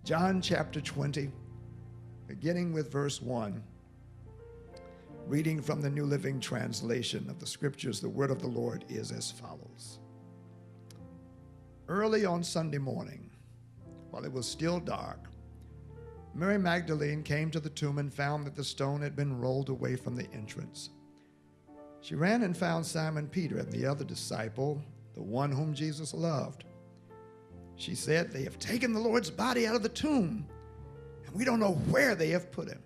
John chapter 20, beginning with verse 1, reading from the New Living Translation of the Scriptures, the word of the Lord is as follows. Early on Sunday morning, while it was still dark, Mary Magdalene came to the tomb and found that the stone had been rolled away from the entrance. She ran and found Simon Peter and the other disciple, the one whom Jesus loved. She said, "They have taken the Lord's body out of the tomb, and we don't know where they have put him."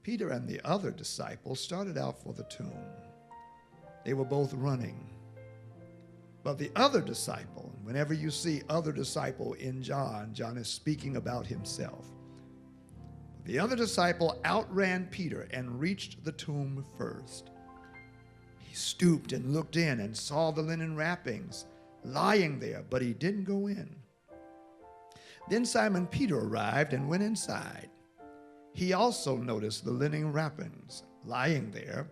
Peter and the other disciple started out for the tomb. They were both running. But the other disciple, whenever you see other disciple in John, John is speaking about himself. The other disciple outran Peter and reached the tomb first. He stooped and looked in and saw the linen wrappings lying there, but he didn't go in. Then Simon Peter arrived and went inside. He also noticed the linen wrappings lying there,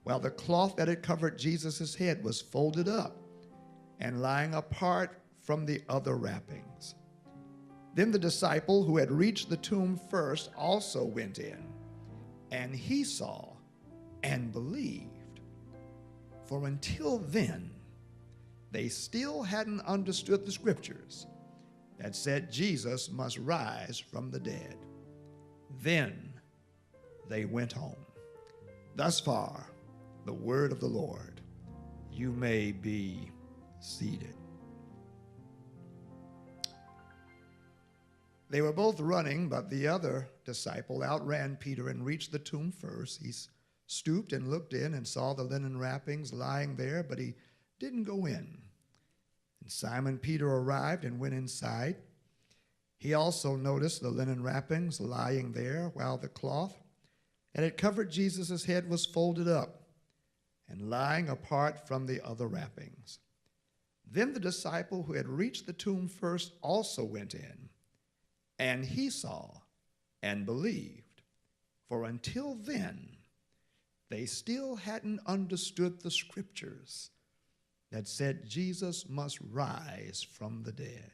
while the cloth that had covered Jesus' head was folded up and lying apart from the other wrappings. Then the disciple who had reached the tomb first also went in, and he saw and believed. For until then, they still hadn't understood the scriptures that said Jesus must rise from the dead. Then they went home. Thus far, the word of the Lord. You may be seated. They were both running, but the other disciple outran Peter and reached the tomb first. He stooped and looked in and saw the linen wrappings lying there, but he didn't go in. And Simon Peter arrived and went inside. He also noticed the linen wrappings lying there, while the cloth that had covered Jesus' head was folded up and lying apart from the other wrappings. Then the disciple who had reached the tomb first also went in, and he saw and believed. For until then, they still hadn't understood the scriptures that said Jesus must rise from the dead.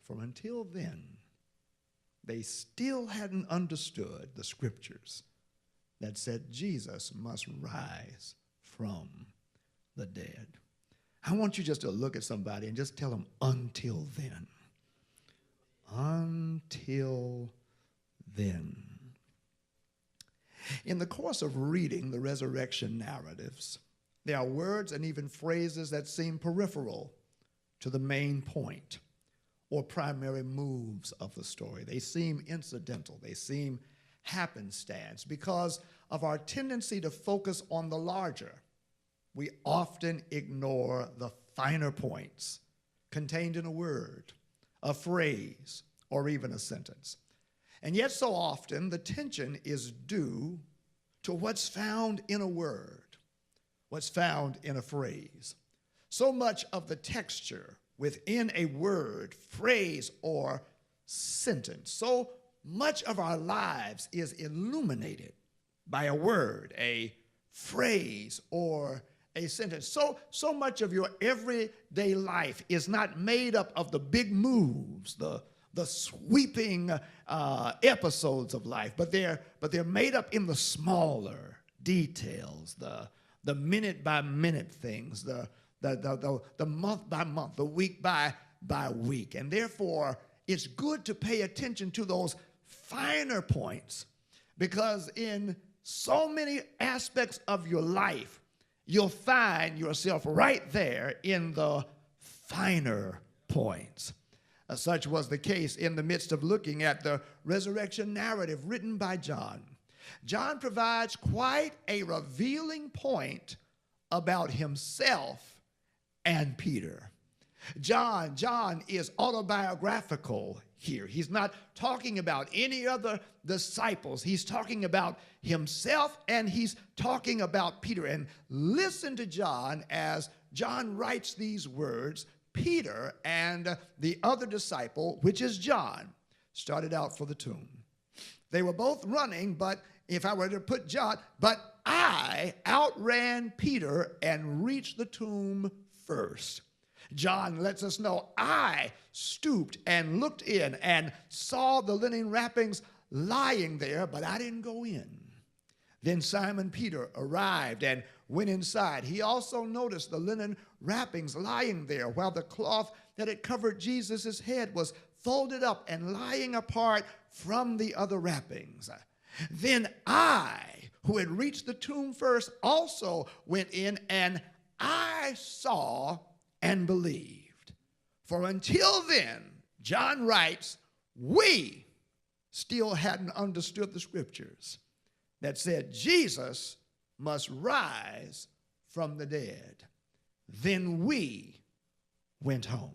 For until then, they still hadn't understood the scriptures that said Jesus must rise from the dead. I want you just to look at somebody and just tell them, until then. Until then. In the course of reading the resurrection narratives, there are words and even phrases that seem peripheral to the main point or primary moves of the story. They seem incidental. They seem happenstance because of our tendency to focus on the larger. We often ignore the finer points contained in a word, a phrase, or even a sentence. And yet so often the tension is due to what's found in a word, what's found in a phrase. So much of the texture within a word, phrase, or sentence, so much of our lives is illuminated by a word, a phrase, or a sentence. So much of your everyday life is not made up of the big moves, the sweeping episodes of life, but they're made up in the smaller details, the minute by minute things, the month by month, the week by week. And therefore, it's good to pay attention to those finer points, because in so many aspects of your life, you'll find yourself right there in the finer points. Such was the case in the midst of looking at the resurrection narrative written by John. John provides quite a revealing point about himself and Peter. John is autobiographical here. He's not talking about any other disciples. He's talking about himself, and he's talking about Peter. And listen to John as John writes these words. Peter and the other disciple, which is John, started out for the tomb. They were both running, but if I were to put John, but I outran Peter and reached the tomb first. John lets us know, I stooped and looked in and saw the linen wrappings lying there, but I didn't go in. Then Simon Peter arrived and went inside. He also noticed the linen wrappings lying there, while the cloth that had covered Jesus' head was folded up and lying apart from the other wrappings. Then I, who had reached the tomb first, also went in, and I saw and believed. For until then, John writes, we still hadn't understood the scriptures that said Jesus must rise from the dead. Then we went home.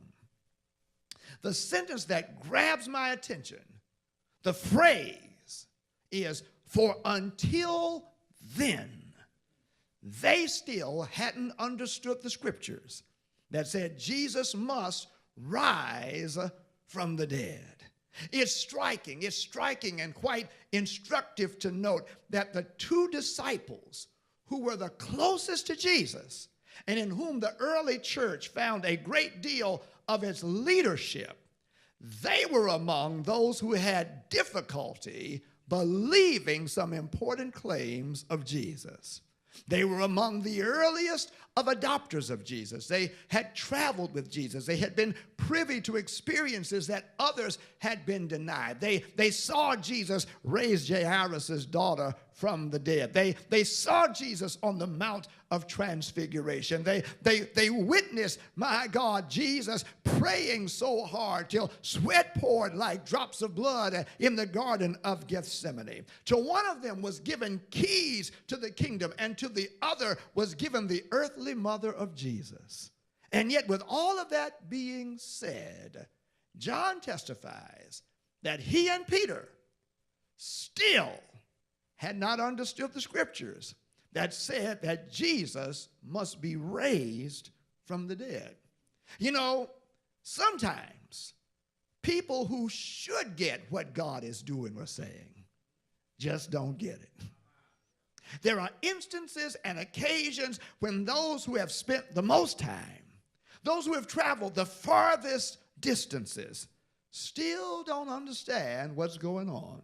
The sentence that grabs my attention, the phrase is, for until then, they still hadn't understood the scriptures that said Jesus must rise from the dead. It's striking and quite instructive to note that the two disciples who were the closest to Jesus and in whom the early church found a great deal of its leadership, they were among those who had difficulty believing some important claims of Jesus. They were among the earliest of adopters of Jesus. They had traveled with Jesus. They had been privy to experiences that others had been denied. They saw Jesus raise Jairus' daughter from the dead. They saw Jesus on the Mount of Transfiguration. They witnessed, my God, Jesus praying so hard till sweat poured like drops of blood in the Garden of Gethsemane. To one of them was given keys to the kingdom, and to the other was given the earthly mother of Jesus. And yet, with all of that being said, John testifies that he and Peter still had not understood the scriptures that said that Jesus must be raised from the dead. You know, sometimes people who should get what God is doing or saying just don't get it. There are instances and occasions when those who have spent the most time, those who have traveled the farthest distances, still don't understand what's going on.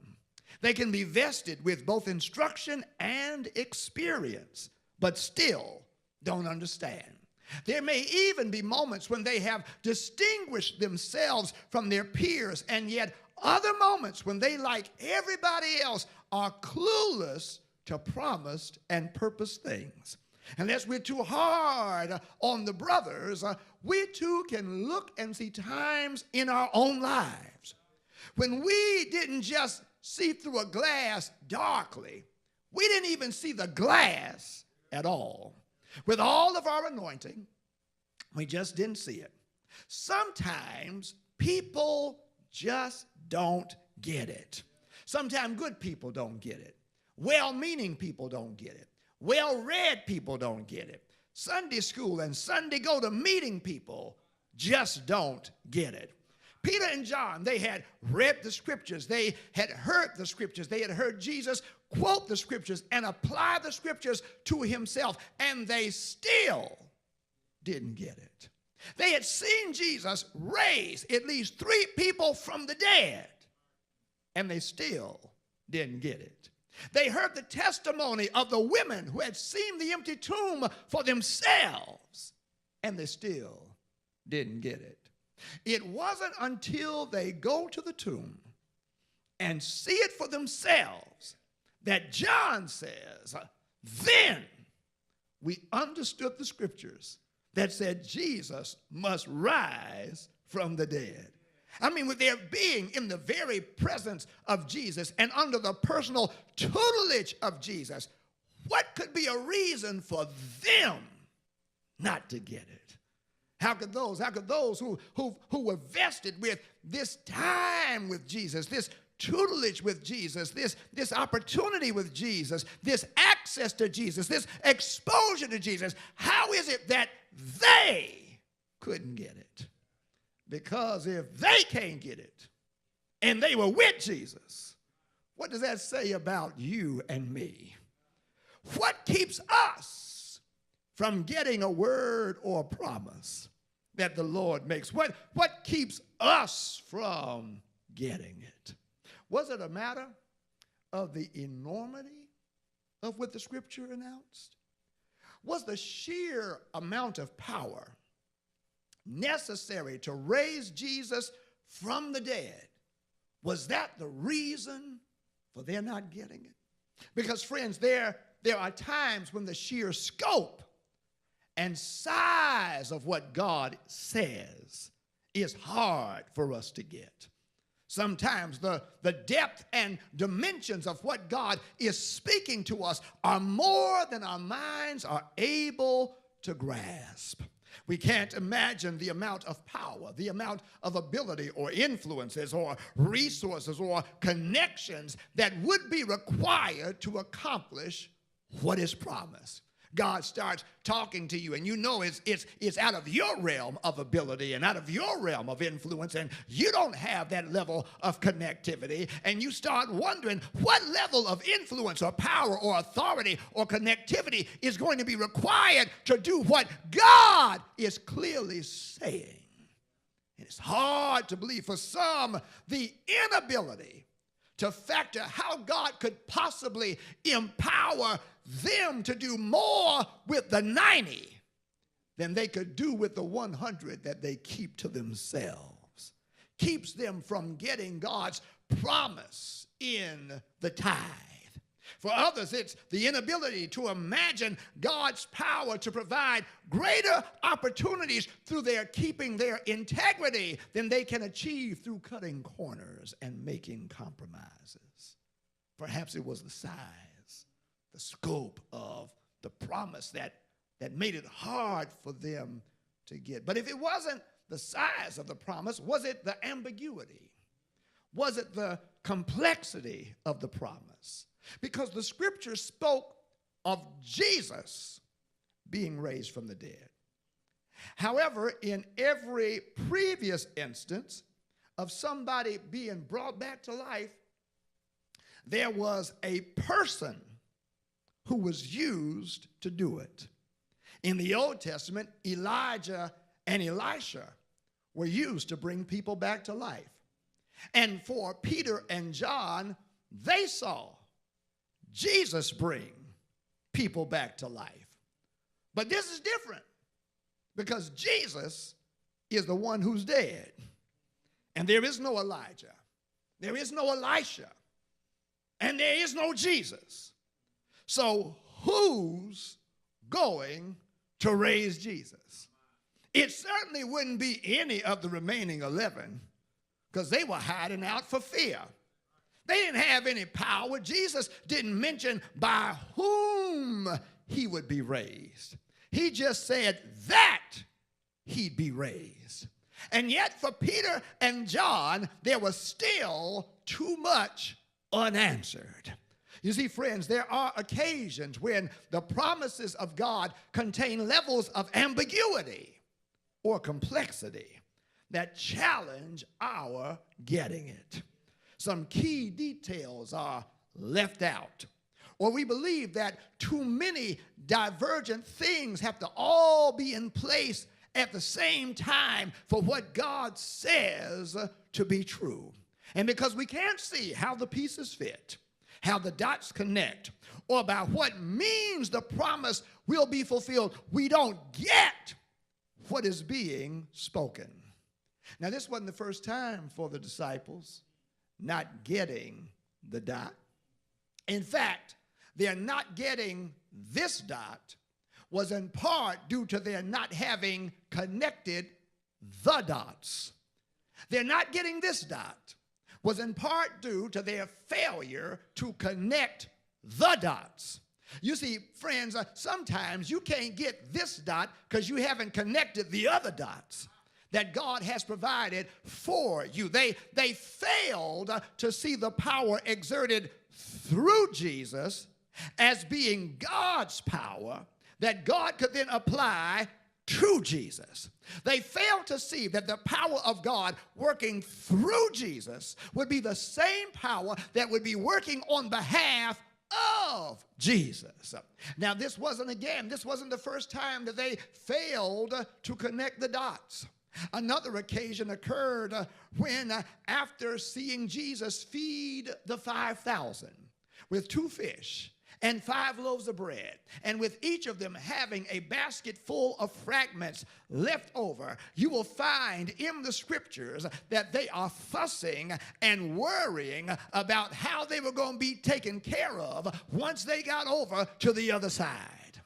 They can be vested with both instruction and experience, but still don't understand. There may even be moments when they have distinguished themselves from their peers, and yet other moments when they, like everybody else, are clueless to promised and purposed things. Unless we're too hard on the brothers, we too can look and see times in our own lives when we didn't just see through a glass darkly. We didn't even see the glass at all. With all of our anointing, we just didn't see it. Sometimes people just don't get it. Sometimes good people don't get it. Well-meaning people don't get it. Well-read people don't get it. Sunday school and Sunday go-to-meeting people just don't get it. Peter and John, they had read the scriptures. They had heard the scriptures. They had heard Jesus quote the scriptures and apply the scriptures to himself, and they still didn't get it. They had seen Jesus raise at least 3 people from the dead, and they still didn't get it. They heard the testimony of the women who had seen the empty tomb for themselves, and they still didn't get it. It wasn't until they go to the tomb and see it for themselves that John says, then we understood the scriptures that said Jesus must rise from the dead. I mean, with their being in the very presence of Jesus and under the personal tutelage of Jesus, what could be a reason for them not to get it? How could those who were vested with this time with Jesus, this tutelage with Jesus, this opportunity with Jesus, this access to Jesus, this exposure to Jesus, how is it that they couldn't get it? Because if they can't get it and they were with Jesus, what does that say about you and me? What keeps us from getting a word or a promise that the Lord makes? What keeps us from getting it? Was it a matter of the enormity of what the scripture announced? Was the sheer amount of power necessary to raise Jesus from the dead, was that the reason for their not getting it? Because, friends, there are times when the sheer scope and size of what God says is hard for us to get. Sometimes the depth and dimensions of what God is speaking to us are more than our minds are able to grasp. We can't imagine the amount of power, the amount of ability or influences or resources or connections that would be required to accomplish what is promised. God starts talking to you, and you know it's out of your realm of ability and out of your realm of influence, and you don't have that level of connectivity, and you start wondering what level of influence or power or authority or connectivity is going to be required to do what God is clearly saying. And it's hard to believe for some, the inability to factor how God could possibly empower them to do more with the 90 than they could do with the 100 that they keep to themselves. Keeps them from getting God's promise in the tithe. For others, it's the inability to imagine God's power to provide greater opportunities through their keeping their integrity than they can achieve through cutting corners and making compromises. Perhaps it was the size, the scope of the promise that made it hard for them to get. But if it wasn't the size of the promise, was it the ambiguity? Was it the complexity of the promise? Because the scripture spoke of Jesus being raised from the dead. However, in every previous instance of somebody being brought back to life, there was a person who was used to do it. In the Old Testament, Elijah and Elisha were used to bring people back to life. And for Peter and John, they saw Jesus bring people back to life. But this is different because Jesus is the one who's dead. And there is no Elijah. There is no Elisha. And there is no Jesus. So who's going to raise Jesus? It certainly wouldn't be any of the remaining 11 because they were hiding out for fear. They didn't have any power. Jesus didn't mention by whom he would be raised. He just said that he'd be raised. And yet for Peter and John, there was still too much unanswered. You see, friends, there are occasions when the promises of God contain levels of ambiguity or complexity that challenge our getting it. Some key details are left out. Or we believe that too many divergent things have to all be in place at the same time for what God says to be true. And because we can't see how the pieces fit, how the dots connect, or by what means the promise will be fulfilled, we don't get what is being spoken. Now, this wasn't the first time for the disciples not getting the dot. In fact, their not getting this dot was in part due to their not having connected the dots. Their not getting this dot was in part due to their failure to connect the dots. You see, friends, sometimes you can't get this dot because you haven't connected the other dots that God has provided for you. They failed to see the power exerted through Jesus as being God's power that God could then apply to Jesus. They failed to see that the power of God working through Jesus would be the same power that would be working on behalf of Jesus. Now, this wasn't the first time that they failed to connect the dots. Another occasion occurred when, after seeing Jesus feed the 5,000 with 2 fish and 5 loaves of bread, and with each of them having a basket full of fragments left over, you will find in the scriptures that they are fussing and worrying about how they were going to be taken care of once they got over to the other side.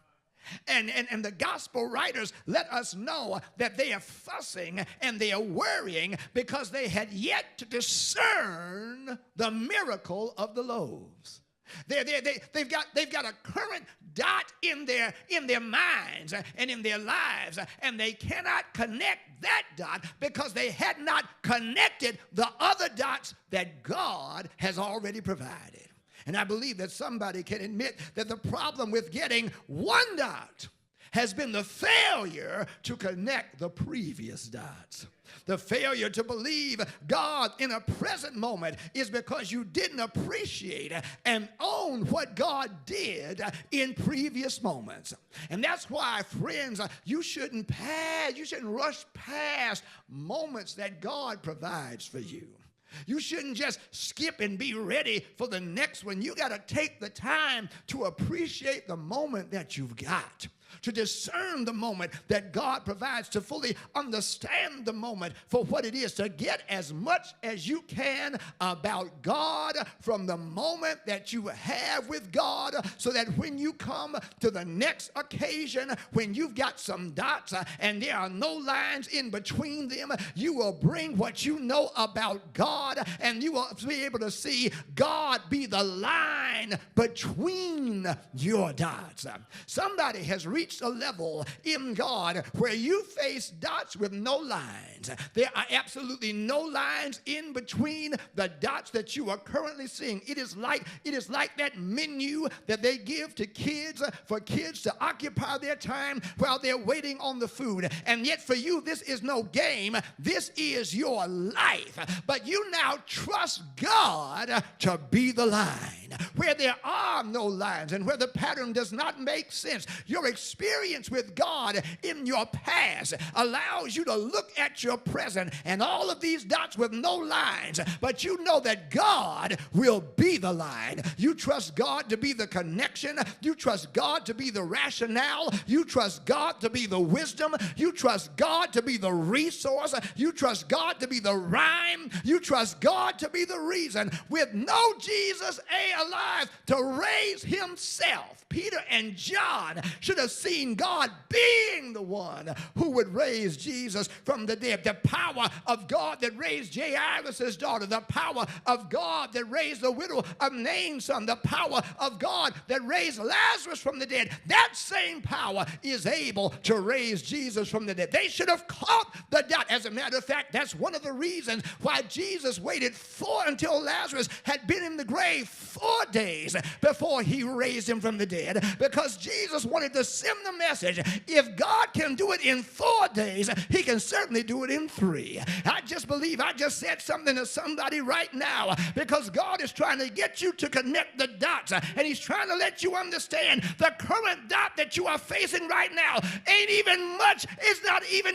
And the gospel writers let us know that they are fussing and they are worrying because they had yet to discern the miracle of the loaves. They've got a current dot in their minds and in their lives, and they cannot connect that dot because they had not connected the other dots that God has already provided. And I believe that somebody can admit that the problem with getting one dot has been the failure to connect the previous dots. The failure to believe God in a present moment is because you didn't appreciate and own what God did in previous moments. And that's why, friends, you shouldn't rush past moments that God provides for you. You shouldn't just skip and be ready for the next one. You got to take the time to appreciate the moment that you've got, to discern the moment that God provides, to fully understand the moment for what it is, to get as much as you can about God from the moment that you have with God, so that when you come to the next occasion, when you've got some dots and there are no lines in between them, you will bring what you know about God, and you will be able to see God be the line between your dots. Somebody has reached a level in God where you face dots with no lines. There are absolutely no lines in between the dots that you are currently seeing. It is like that menu that they give to kids for kids to occupy their time while they're waiting on the food. And yet for you, this is no game. This is your life. But you now trust God to be the line. Where there are no lines and where the pattern does not make sense, your experience with God in your past allows you to look at your present and all of these dots with no lines, but you know that God will be the line. You trust God to be the connection. You trust God to be the rationale. You trust God to be the wisdom. You trust God to be the resource. You trust God to be the rhyme. You trust God to be the reason. With no Jesus alive to raise himself, Peter and John should have seen God being the one who would raise Jesus from the dead. The power of God that raised Jairus' daughter, the power of God that raised the widow of Nain's son, the power of God that raised Lazarus from the dead, that same power is able to raise Jesus from the dead. They should have caught the dot. As a matter of fact, that's one of the reasons why Jesus waited until Lazarus had been in the grave 4 days before he raised him from the dead, because Jesus wanted to send the message: if God can do it in 4 days, he can certainly do it in 3. I just believe I just said something to somebody right now, because God is trying to get you to connect the dots, and he's trying to let you understand the current dot that you are facing right now ain't even much.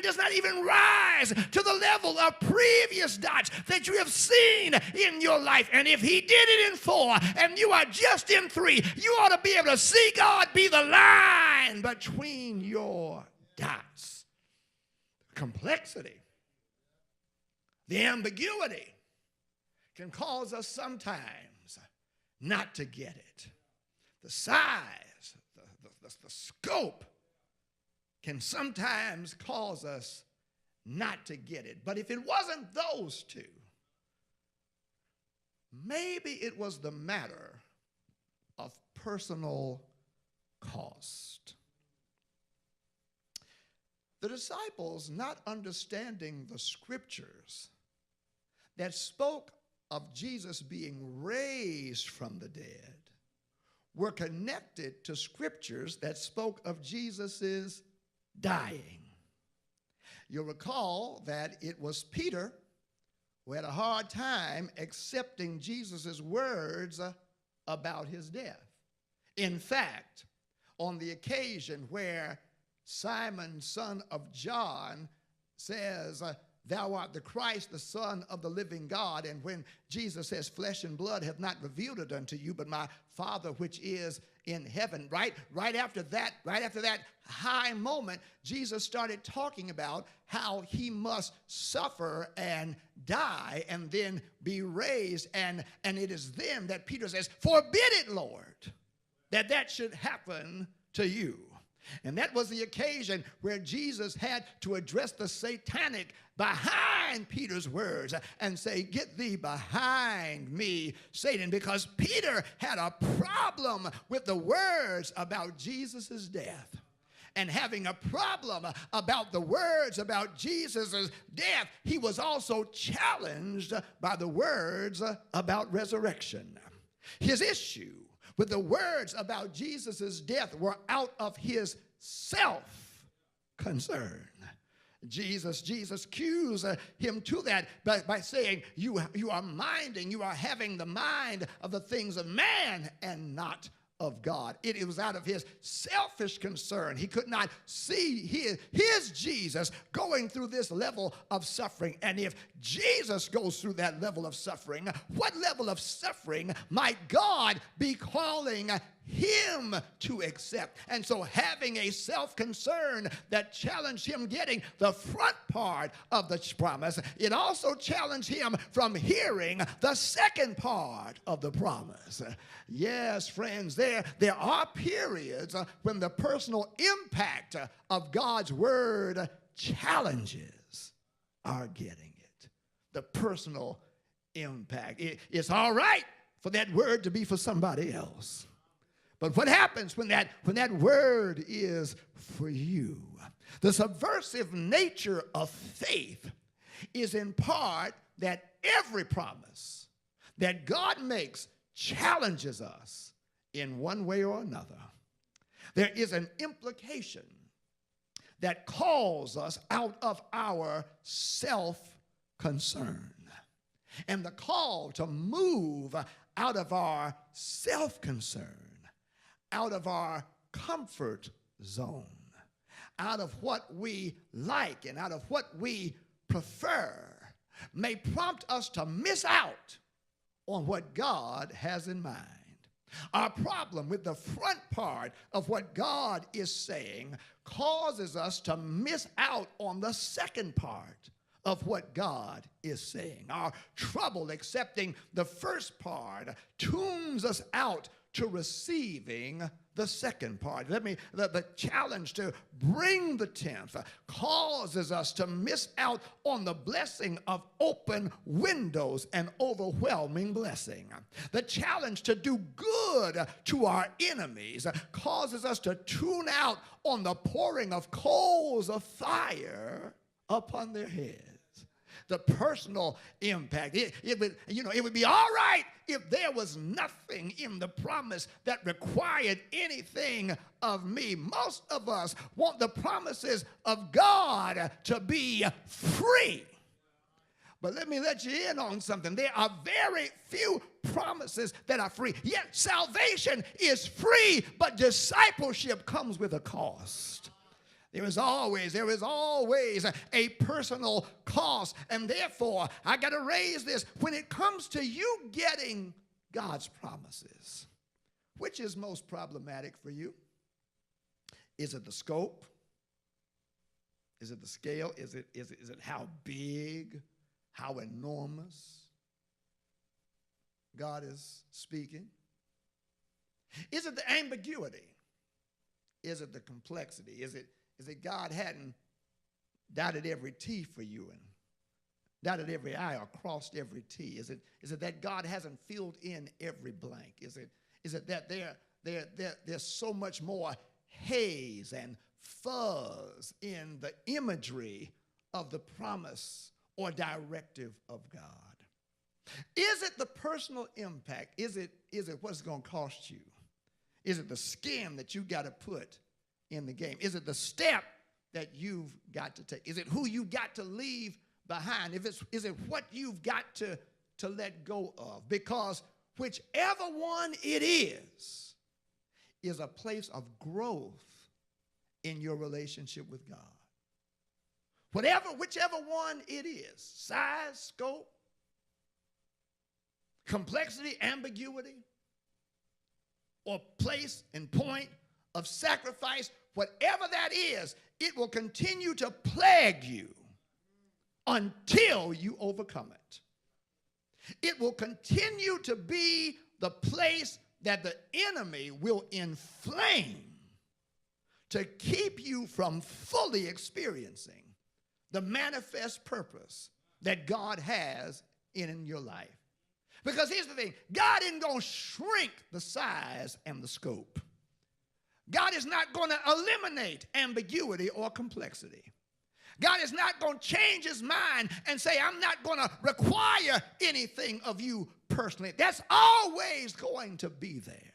Does not even rise to the level of previous dots that you have seen in your life. And if he did it in 4 and you are just in 3, you ought to be able to see God be the line between your dots. Complexity, the ambiguity can cause us sometimes not to get it. The size, the scope can sometimes cause us not to get it. But if it wasn't those two, maybe it was the matter of personal cost. The disciples, not understanding the scriptures that spoke of Jesus being raised from the dead, were connected to scriptures that spoke of Jesus's dying. You'll recall that it was Peter who had a hard time accepting Jesus' words about his death. In fact, on the occasion where Simon, son of John, says, thou art the Christ, the Son of the living God. And when Jesus says, flesh and blood have not revealed it unto you, but my Father which is in heaven. Right after that high moment, Jesus started talking about how he must suffer and die and then be raised. And it is then that Peter says, forbid it, Lord, that should happen to you. And that was the occasion where Jesus had to address the satanic behind Peter's words and say, get thee behind me, Satan, because Peter had a problem with the words about Jesus' death. And having a problem about the words about Jesus' death, he was also challenged by the words about resurrection. His issue with the words about Jesus' death were out of his self-concern. Jesus cues him to that by saying, you are having the mind of the things of man and not of God. It was out of his selfish concern. He could not see his Jesus going through this level of suffering. And if Jesus goes through that level of suffering, what level of suffering might God be calling him to accept? And so having a self-concern that challenged him getting the front part of the promise, it also challenged him from hearing the second part of the promise. Yes, friends, there are periods when the personal impact of God's word challenges our getting it. The personal impact. It's all right for that word to be for somebody else. But what happens when that word is for you? The subversive nature of faith is in part that every promise that God makes challenges us in one way or another. There is an implication that calls us out of our self-concern. And the call to move out of our self-concern, out of our comfort zone, out of what we like and out of what we prefer, may prompt us to miss out on what God has in mind. Our problem with the front part of what God is saying causes us to miss out on the second part of what God is saying. Our trouble accepting the first part tunes us out to receiving the second part. The challenge to bring the tenth causes us to miss out on the blessing of open windows and overwhelming blessing. The challenge to do good to our enemies causes us to tune out on the pouring of coals of fire upon their heads. The personal impact. It would be all right if there was nothing in the promise that required anything of me. Most of us want the promises of God to be free. But let me let you in on something. There are very few promises that are free. Yet salvation is free, but discipleship comes with a cost. There is always a personal cost. And therefore, I got to raise this. When it comes to you getting God's promises, which is most problematic for you? Is it the scope? Is it the scale? Is it how big, how enormous God is speaking? Is it the ambiguity? Is it the complexity? Is it God hadn't dotted every T for you and dotted every I or crossed every T? Is it that God hasn't filled in every blank? Is it that there's so much more haze and fuzz in the imagery of the promise or directive of God? Is it the personal impact? Is it what it's going to cost you? Is it the skin that you got to put in the game? Is it the step that you've got to take? Is it who you got to leave behind? Is it what you've got to let go of? Because whichever one it is, is a place of growth in your relationship with God. Whichever one it is, size, scope, complexity, ambiguity, or place and point of sacrifice, whatever that is, it will continue to plague you until you overcome it. It will continue to be the place that the enemy will inflame to keep you from fully experiencing the manifest purpose that God has in your life. Because here's the thing, God isn't going to shrink the size and the scope. God is not going to eliminate ambiguity or complexity. God is not going to change his mind and say, I'm not going to require anything of you personally. That's always going to be there.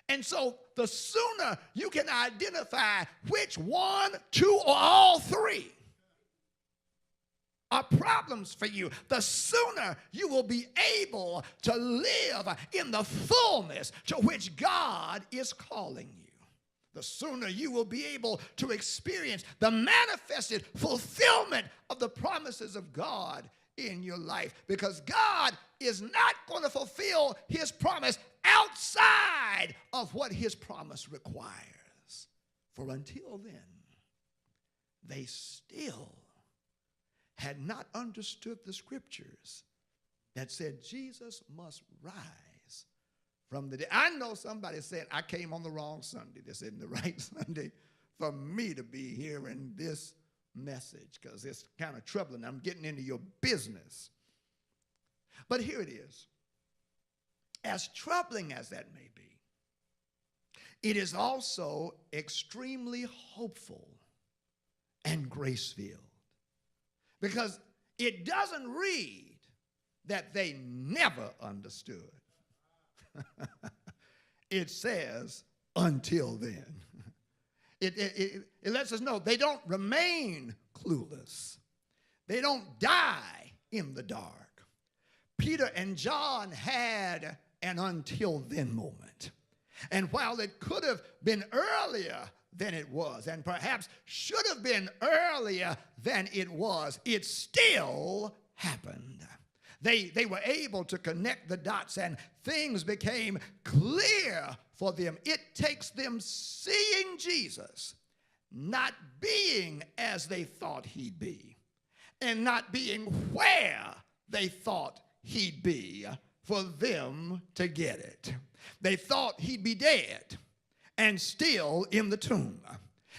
And so the sooner you can identify which one, two, or all three are problems for you, the sooner you will be able to live in the fullness to which God is calling you. The sooner you will be able to experience the manifested fulfillment of the promises of God in your life. Because God is not going to fulfill his promise outside of what his promise requires. For until then, they still had not understood the scriptures that said Jesus must rise from the dead. I know somebody said, I came on the wrong Sunday. This isn't the right Sunday for me to be hearing this message, because it's kind of troubling. I'm getting into your business. But here it is. As troubling as that may be, it is also extremely hopeful and grace-filled. Because it doesn't read that they never understood. It says, until then. It lets us know they don't remain clueless. They don't die in the dark. Peter and John had an until then moment. And while it could have been earlier than it was, and perhaps should have been earlier than it was, it still happened. They were able to connect the dots, and things became clear for them. It takes them seeing Jesus, not being as they thought he'd be, and not being where they thought he'd be, for them to get it. They thought he'd be dead and still in the tomb.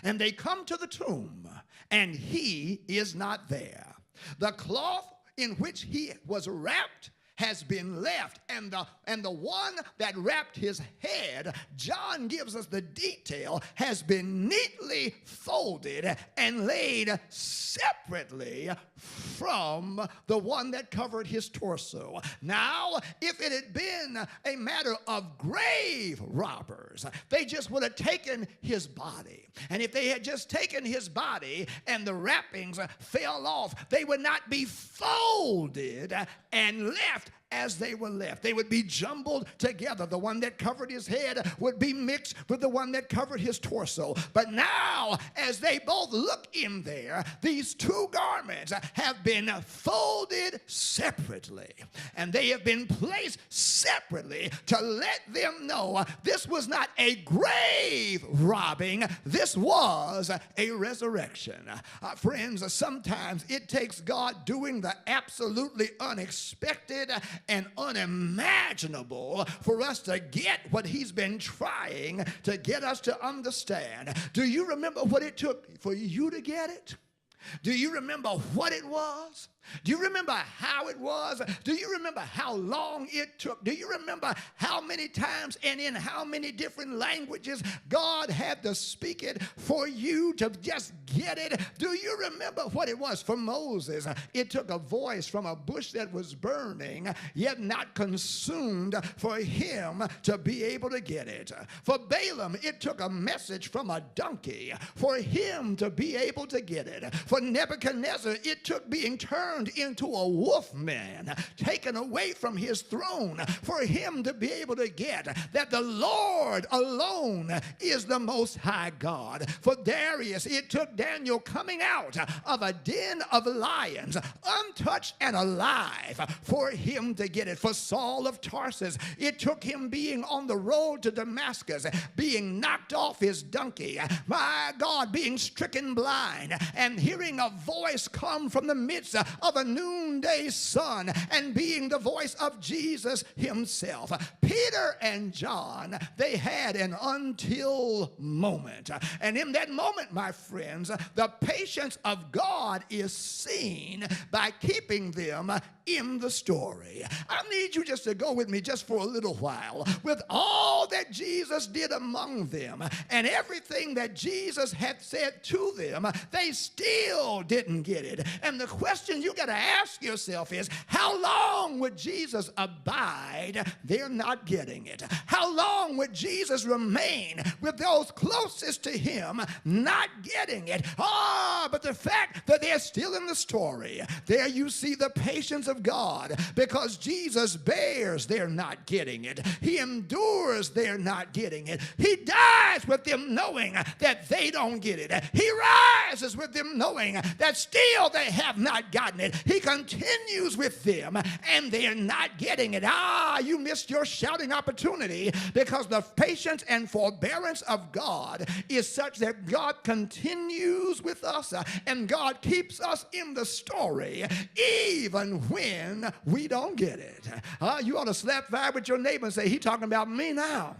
And they come to the tomb, and he is not there. The cloth in which he was wrapped has been left, and the one that wrapped his head, John gives us the detail, has been neatly folded and laid separately from the one that covered his torso. Now, if it had been a matter of grave robbers, they just would have taken his body. And if they had just taken his body and the wrappings fell off, they would not be folded and left as they were left. They would be jumbled together. The one that covered his head would be mixed with the one that covered his torso. But now, as they both look in there, these two garments have been folded separately, and they have been placed separately to let them know this was not a grave robbing, this was a resurrection. Friends, sometimes it takes God doing the absolutely unexpected and unimaginable for us to get what he's been trying to get us to understand. Do you remember what it took for you to get it? Do you remember what it was? Do you remember how it was? Do you remember how long it took? Do you remember how many times and in how many different languages God had to speak it for you to just get it? Do you remember what it was for Moses? It took a voice from a bush that was burning, yet not consumed, for him to be able to get it. For Balaam, it took a message from a donkey for him to be able to get it. For Nebuchadnezzar, it took being turned turned into a wolf man, taken away from his throne, for him to be able to get that the Lord alone is the Most High God. For Darius, it took Daniel coming out of a den of lions, untouched and alive, for him to get it. For Saul of Tarsus, it took him being on the road to Damascus, being knocked off his donkey, my God, being stricken blind, and hearing a voice come from the midst of a noonday sun, and being the voice of Jesus himself. Peter and John, they had an until moment. And in that moment, my friends, the patience of God is seen by keeping them in the story. I need you just to go with me just for a little while. With all that Jesus did among them and everything that Jesus had said to them, they still didn't get it. And the question you got to ask yourself is, how long would Jesus abide? They're not getting it. How long would Jesus remain with those closest to him not getting it? But the fact that they're still in the story, there you see the patience of God, because Jesus bears, they're not getting it. He endures, they're not getting it. He dies with them knowing that they don't get it. He rises with them knowing that still they have not gotten it. He continues with them and they're not getting it. You missed your shouting opportunity, because the patience and forbearance of God is such that God continues with us and God keeps us in the story even when we don't get it. You ought to slap five with your neighbor and say, he talking about me now.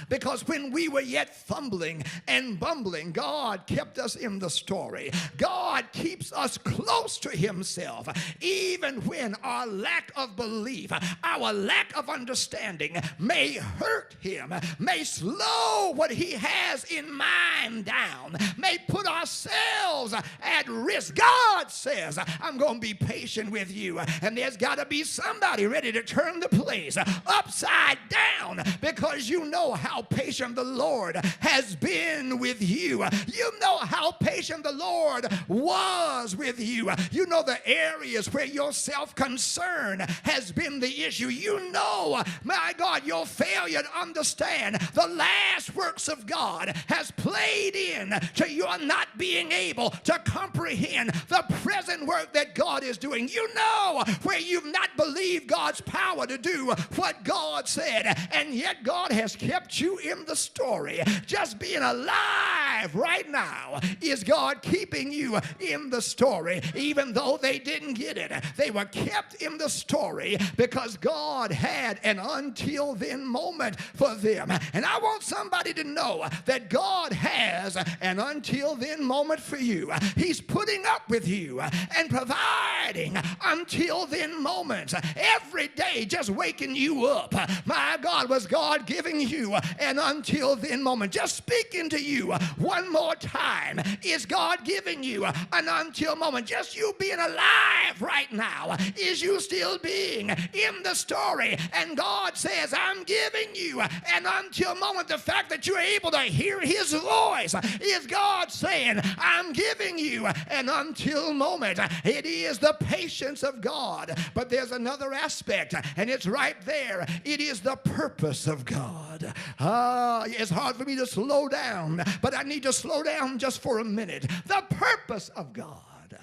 Because when we were yet fumbling and bumbling, God kept us in the story. God keeps us close to himself, even when our lack of belief, our lack of understanding may hurt him, may slow what he has in mind down, may put ourselves at risk. God says, I'm going to be patient with you. And there's got to be somebody ready to turn the place upside down, because you know how patient the Lord has been with you. You know how patient the Lord was with you. You know the areas where your self-concern has been the issue. You know, my God, your failure to understand the last works of God has played in to your not being able to comprehend the present work that God is doing. You know where you've not believed God's power to do what God said, and yet God has kept you in the story. Just being alive right now is God keeping you in the story. Even though they didn't get it, they were kept in the story because God had an until then moment for them. And I want somebody to know that God has an until then moment for you. He's putting up with you and providing until then moments every day, just waking you up. My God, was God giving you an until then moment? Just speaking to you one more time. Is God giving you an until moment? Just you being alive right now. Is you still being in the story? And God says, I'm giving you an until moment. The fact that you're able to hear his voice is God saying, I'm giving you an until moment. It is the patience of God. But there's another aspect, and it's right there. It is the purpose of God. It's hard for me to slow down, but I need to slow down just for a minute. The purpose of God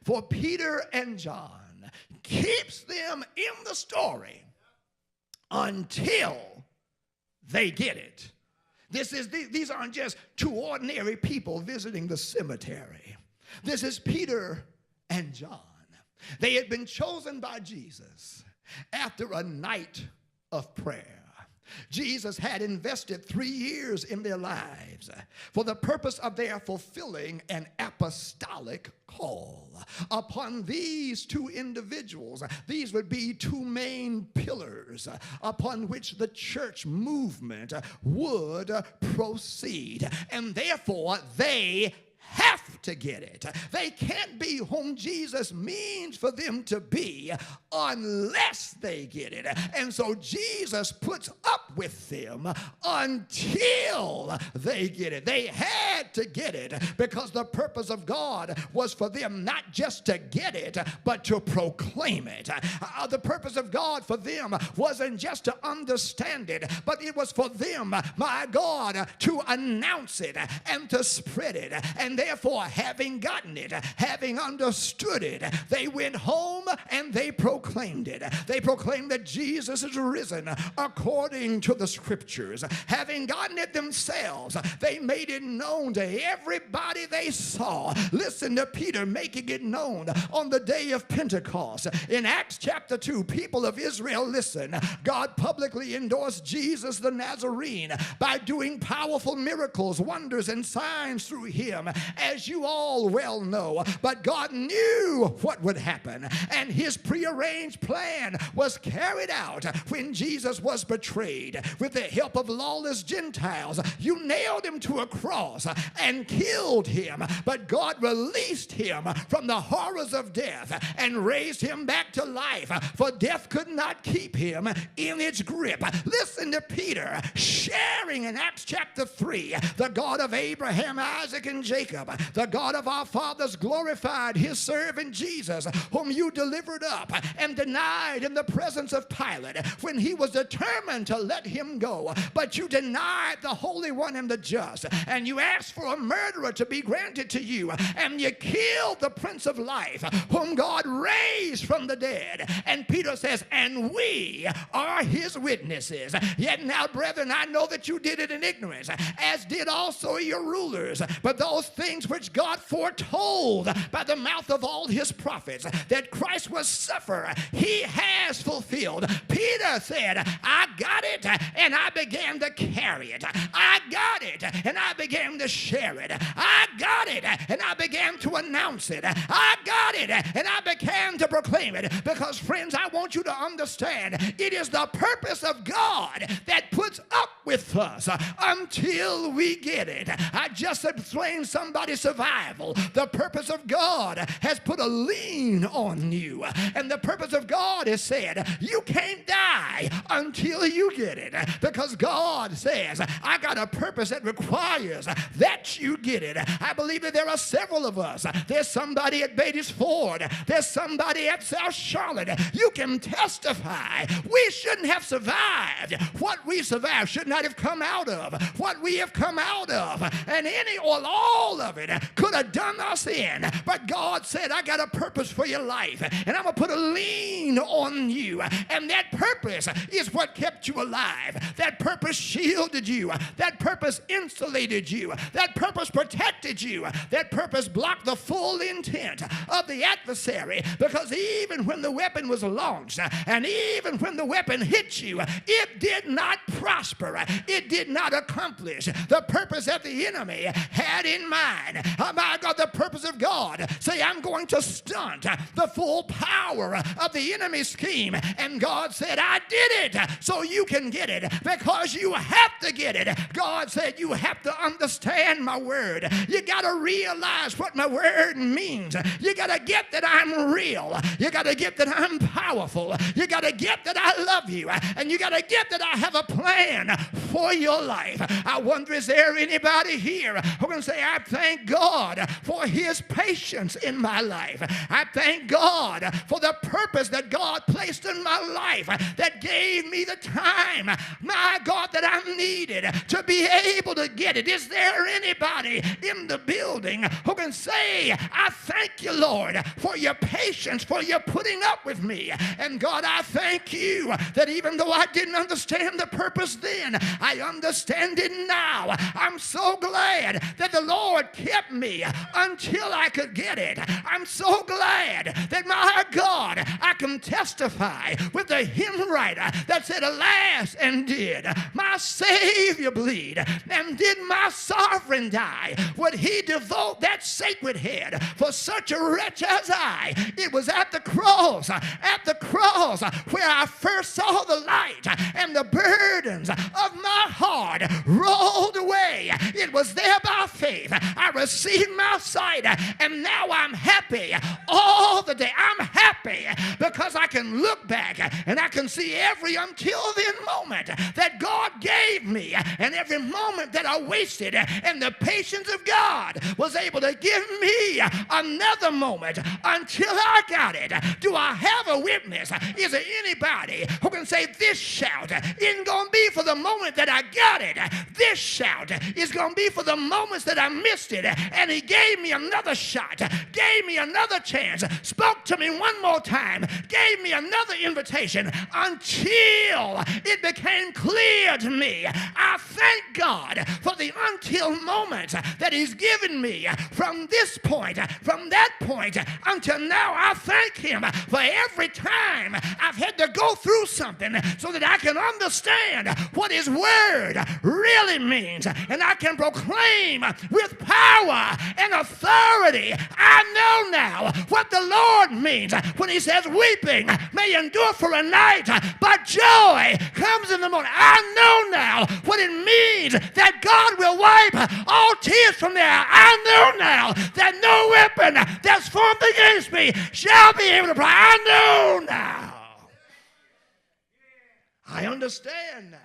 for Peter and John keeps them in the story until they get it. These aren't just two ordinary people visiting the cemetery. This is Peter and John. They had been chosen by Jesus after a night of prayer. Jesus had invested 3 years in their lives for the purpose of their fulfilling an apostolic call. Upon these two individuals, these would be two main pillars upon which the church movement would proceed. And therefore, they have to get it. They can't be whom Jesus means for them to be unless they get it. And so Jesus puts up with them until they get it. They had to get it because the purpose of God was for them not just to get it, but to proclaim it. The purpose of God for them wasn't just to understand it, but it was for them, my God, to announce it and to spread it. And therefore, having gotten it, having understood it, they went home and they proclaimed it. They proclaimed that Jesus is risen according to the scriptures. Having gotten it themselves, they made it known to everybody they saw. Listen to Peter making it known on the day of Pentecost. In Acts chapter 2, people of Israel, listen, God publicly endorsed Jesus the Nazarene by doing powerful miracles, wonders, and signs through him, as you all well know. But God knew what would happen, and his prearranged plan was carried out when Jesus was betrayed. With the help of lawless Gentiles, you nailed him to a cross and killed him, but God released him from the horrors of death and raised him back to life, for death could not keep him in its grip. Listen to Peter sharing in Acts chapter 3, the God of Abraham, Isaac, and Jacob, the God of our fathers, glorified his servant Jesus, whom you delivered up and denied in the presence of Pilate when he was determined to let him go. But you denied the Holy One and the just, and you asked for a murderer to be granted to you, and you killed the Prince of Life, whom God raised from the dead. And Peter says, and we are his witnesses. Yet now, brethren, I know that you did it in ignorance, as did also your rulers. But those things which God foretold by the mouth of all his prophets, that Christ would suffer, he has fulfilled. Peter said, I got it, and I began to carry it. I got it, and I began to share it. I got it, and I began to announce it. I got it, and I began to proclaim it. Because, friends, I want you to understand, it is the purpose of God that puts up with us until we get it. I just explained somebody's survival. The purpose of God has put a lien on you, and the purpose of God has said you can't die until you get it, because God says I got a purpose that requires that you get it. I believe that there are several of us. There's somebody at Beatties Ford. There's somebody at South Charlotte. You can testify. We shouldn't have survived. What we survived should not have come out of what we have come out of, and any or all of it could have done us in. But God said, I got a purpose for your life, and I'm going to put a lien on you, and that purpose is what kept you alive. That purpose shielded you. That purpose insulated you. That purpose protected you. That purpose blocked the full intent of the adversary, because even when the weapon was launched, and even when the weapon hit you, it did not prosper. It did not accomplish the purpose that the enemy had in mind. Oh my God, the purpose of God. Say, I'm going to stunt the full power of the enemy's scheme. And God said, I did it so you can get it, because you have to get it. God said, you have to understand my word. You got to realize what my word means. You got to get that I'm real. You got to get that I'm powerful. You got to get that I love you. And you got to get that I have a plan for your life. I wonder, is there anybody here who can say, I thank God for his patience in my life. I thank God for the purpose that God placed in my life that gave me the time, my God, that I needed to be able to get it. Is there anybody in the building who can say, I thank you, Lord, for your patience, for your putting up with me. And God, I thank you that even though I didn't understand the purpose then, I understand it now. I'm so glad that the Lord kept me until I could get it. I'm so glad that, my God, I can testify with the hymn writer that said, alas, and did my Savior bleed, and did my sovereign die? Would he devote that sacred head for such a wretch as I? It was at the cross where I first saw the light, and the burdens of my heart rolled away. it was there by faith. I received my sight, and now I'm happy all the day. I'm happy because I can look back and I can see every until then moment that God gave me, and every moment that I wasted, and the patience of God was able to give me another moment until I got it. Do I have a witness? Is there anybody who can say this shout isn't going to be for the moment that I got it? This shout is going to be for the moments that I missed it, and he gave me another shot, gave me another chance, spoke to me one more time, gave me another invitation until it became clear to me. I thank God for the until moments that he's given me from this point, from that point until now. I thank him for every time I've had to go through something so that I can understand what his word really means, and I can proclaim with power and authority. I know now what the Lord means when he says weeping may endure for a night, but joy comes in the morning. I know now what it means that God will wipe all tears from their eyes. I know now that no weapon that's formed against me shall be able to prosper. I know now. I understand now.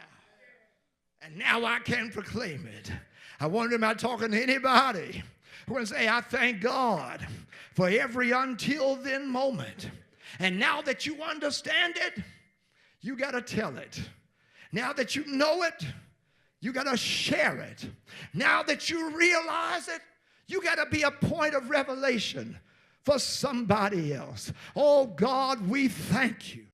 And now I can proclaim it. I wonder, am I talking to anybody who can say, I thank God for every until then moment. And now that you understand it, you got to tell it. Now that you know it, you got to share it. Now that you realize it, you got to be a point of revelation for somebody else. Oh God, we thank you.